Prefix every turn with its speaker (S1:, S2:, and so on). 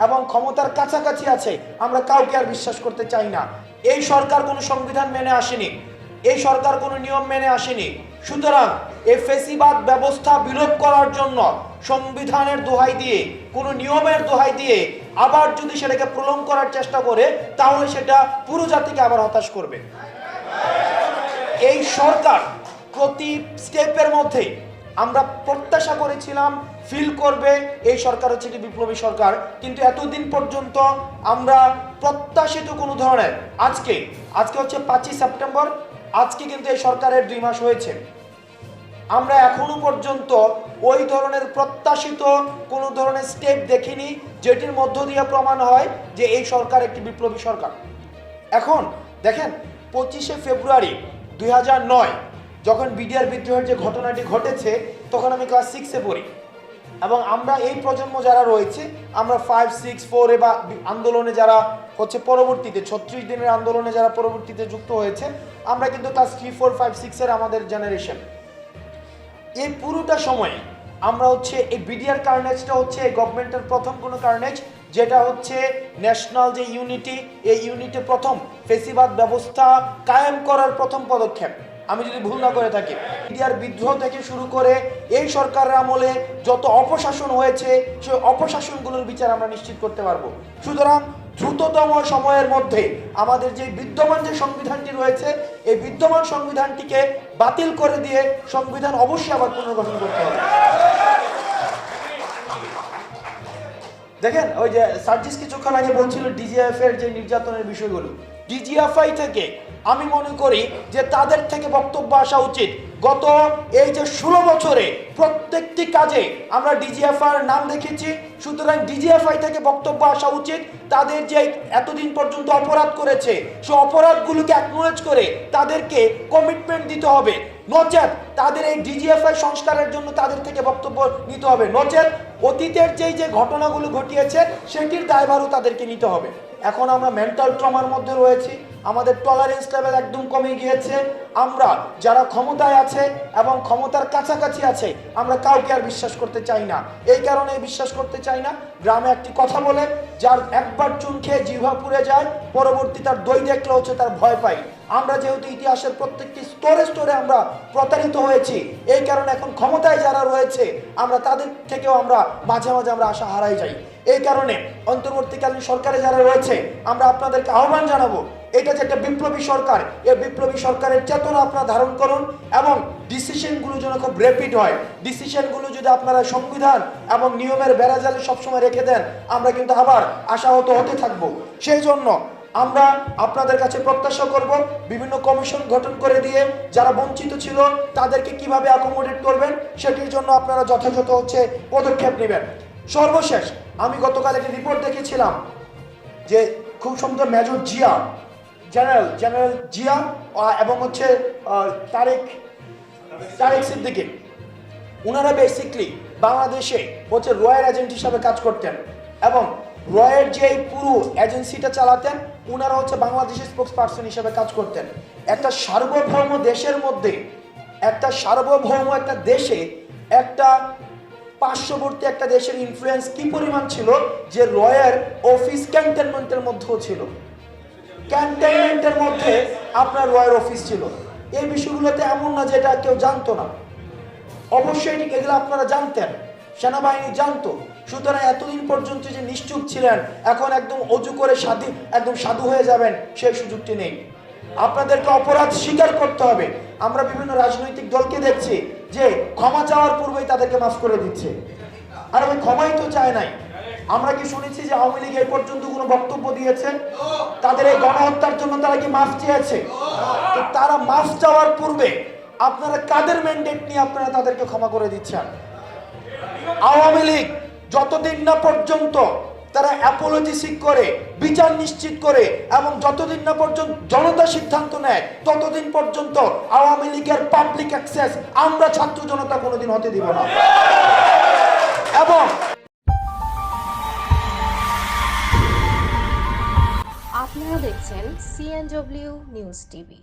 S1: এবং ক্ষমতার কাছাকাছি আছে আমরা কাউকে আর বিশ্বাস করতে চাই না। এই সরকার কোনো সংবিধান মেনে আসেনি, এই সরকার কোনো নিয়ম মেনে আসেনি। সুতরাং এই ফ্যাসিবাদ ব্যবস্থা বিলোপ করার জন্য সংবিধানের দোহাই দিয়ে, কোনো নিয়মের দোহাই দিয়ে আবার যদি সেটাকে প্রলং করার চেষ্টা করে, তাহলে সেটা পুরো জাতিকে আবার হতাশ করবে। এই সরকার প্রতি স্টেপের মধ্যে আমরা প্রত্যাশা করেছিলাম ফিল করবে এই সরকার হচ্ছে একটি বিপ্লবী সরকার, কিন্তু এতদিন পর্যন্ত আমরা প্রত্যাশিত কোনো ধরনের আজকে হচ্ছে 5ই সেপ্টেম্বর, আজকে কিন্তু এই সরকারের 2 মাস হয়েছে, আমরা এখনো পর্যন্ত ওই ধরনের প্রত্যাশিত কোনো ধরনের স্টেপ দেখিনি যেটির মধ্য দিয়ে প্রমাণ হয় যে এই সরকার একটি বিপ্লবী সরকার। এখন দেখেন 25শে ফেব্রুয়ারি 2009 যখন বিডিআর বিদ্রোহের যে ঘটনাটি ঘটেছে, তখন আমি ক্লাস 6-এ পড়ি এবং আমরা এই প্রজন্ম যারা রয়েছে, আমরা 5, 6, 4 বা আন্দোলনে যারা হচ্ছে পরবর্তীতে 36 দিনের আন্দোলনে যারা পরবর্তীতে যুক্ত হয়েছে, আমরা কিন্তু ক্লাস 3, 4, 5, 6-এর আমাদের জেনারেশন। এই পুরোটা সময় আমরা হচ্ছে এই বিডিআর কার্নেজটা হচ্ছে এই গভর্নমেন্টের প্রথম কোনো কার্নেজ, যেটা হচ্ছে ন্যাশনাল যে ইউনিটি, এই ইউনিটি প্রথম ফ্যাসিবাদ ব্যবস্থা কায়েম করার প্রথম পদক্ষেপ, আমি যদি ভুল না করে থাকি। বিডিআর বিদ্রোহ থেকে শুরু করে এই সরকারের আমলে যত অপশাসন হয়েছে, সেই অপশাসনগুলোর বিচার আমরা নিশ্চিত করতে পারবো। সুতরাং দ্রুততম সময়ের মধ্যে আমাদের যে বিদ্যমান যে সংবিধানটি রয়েছে, এই বিদ্যমান সংবিধানটিকে বাতিল করে দিয়ে সংবিধান অবশ্যই আবার পুনর্গঠন করতে হবে। দেখেন ওই যে সার্জিস কিছুক্ষণ আগে বলছিল ডিজিএফ এর যে নির্যাতনের বিষয়গুলো, ডিজিএফআই থেকে আমি মনে করি যে তাদের থেকে বক্তব্য আসা উচিত। গত এই যে 16 বছরে প্রত্যেকটি কাজে আমরা ডিজিএফআই নাম দেখেছি, সুতরাং ডিজিএফআই থেকে বক্তব্য আসা উচিত। তাদের যে এতদিন পর্যন্ত অপরাধ করেছে, সেই অপরাধগুলোকে অ্যাকনোলেজ করে তাদেরকে কমিটমেন্ট দিতে হবে, নচেত তাদের এই ডিজিএফআই সংস্কারের জন্য তাদের থেকে বক্তব্য নিতে হবে, নচেত অতীতের যে ঘটনাগুলো ঘটিয়েছে সেটির দায়ভারও তাদেরকে নিতে হবে। এখন আমরা মেন্টাল ট্রমার মধ্যে রয়েছি, আমাদের টলারেন্স লেভেল একদম কমে গিয়েছে। আমরা যারা ক্ষমতায় আছে এবং ক্ষমতার কাছাকাছি আছে, আমরা কাউকে আর বিশ্বাস করতে চাই না। এই কারণে বিশ্বাস করতে চাই না, গ্রামে একটি কথা বলে, যার একবার চুন খেয়ে জিহ্বা পুড়ে যায়, পরবর্তী তার দই দেখলে হচ্ছে তার ভয় পাই। আমরা যেহেতু ইতিহাসের প্রত্যেকটি স্তরে স্তরে আমরা প্রতারিত হয়েছি, এই কারণে এখন ক্ষমতায় যারা রয়েছে আমরা তাদের থেকেও আমরা মাঝে মাঝে আমরা আশা হারাই যাই। এই কারণে অন্তর্বর্তীকালীন সরকারে যারা রয়েছে, আমরা আপনাদেরকে আহ্বান জানাবো, এটা যে একটা বিপ্লবী সরকার, এই বিপ্লবী সরকারের চেতনা আপনারা ধারণ করুন এবং ডিসিশনগুলো যেন খুব র্যাপিড হয়। ডিসিশনগুলো যদি আপনারা সংবিধান এবং নিয়মের বেড়াজালে সবসময় রেখে দেন, আমরা কিন্তু আবার আশাহত হতে থাকবো। সেই জন্য আমরা আপনাদের কাছে প্রত্যাশা করব, বিভিন্ন কমিশন গঠন করে দিয়ে যারা বঞ্চিত ছিল তাদেরকে কিভাবে অ্যাকোমোডেট করবেন, সেটির জন্য আপনারা যথাযথ হচ্ছে পদক্ষেপ নেবেন। সর্বশেষ আমি গতকাল একটি রিপোর্ট দেখেছিলাম যে খুব সুন্দর মেজর জিয়া, জেনারেল জিয়া এবং হচ্ছে তারেক সিদ্দিকী, ওনারা বেসিকলি বাংলাদেশে হচ্ছে রয়ের এজেন্ট হিসাবে কাজ করতেন এবং রয়ের যে পুরো এজেন্সিটা চালাতেন, ওনারা হচ্ছে বাংলাদেশের স্পোক্স পার্সন হিসাবে কাজ করতেন। একটা সার্বভৌম দেশের মধ্যে, একটা সার্বভৌম একটা দেশে, একটা পার্শ্ববর্তী একটা দেশের ইনফ্লুয়েন্স কি পরিমাণ ছিল, যে রয়ের অফিস ক্যান্টনমেন্টের মধ্যেও ছিল, ক্যান্টনমেন্টের মধ্যে আপনার রয়ের অফিস ছিল। এই বিষয়গুলোতে এমন না যে এটা কেউ জানতো না, অবশ্যই এগুলো আপনারা জানতেন, সেনাবাহিনী জানতো। সুতরাং এতদিন পর্যন্ত যে নিশ্চুপ ছিলেন, এখন একদম অজু করে একদম সাধু হয়ে যাবেন, সেই সুযোগটি নেই। আপনাদেরকে অপরাধ স্বীকার করতে হবে। আমরা বিভিন্ন রাজনৈতিক দলকে দেখছি যে ক্ষমা চাওয়ার পূর্বেই তাদেরকে মাফ করে দিচ্ছে, আর ওই ক্ষমাই তো চায় নাই। আমরা কি শুনেছি যে আওয়ামী লীগ এই পর্যন্ত কোনো বক্তব্য দিয়েছে? তাদের এই গণহত্যার জন্য তারা কি মাফ চেয়েছে? তো তারা মাফ চাওয়ার পূর্বে আপনারা কাদের ম্যান্ডেট নিয়ে আপনারা তাদেরকে ক্ষমা করে দিচ্ছেন? আওয়ামী লীগ যতদিন না পর্যন্ত তারা অ্যাপোলজি সিক করে, বিচার নিশ্চিত করে এবং যতদিন না পর্যন্ত জনতা সিদ্ধান্ত নেয়, ততদিন পর্যন্ত আওয়ামী লীগের পাবলিক অ্যাক্সেস আমরা ছাত্র জনতা কোনোদিন হতে দিব না। এবং
S2: আপনারা দেখছেন CNW নিউজ টিভি।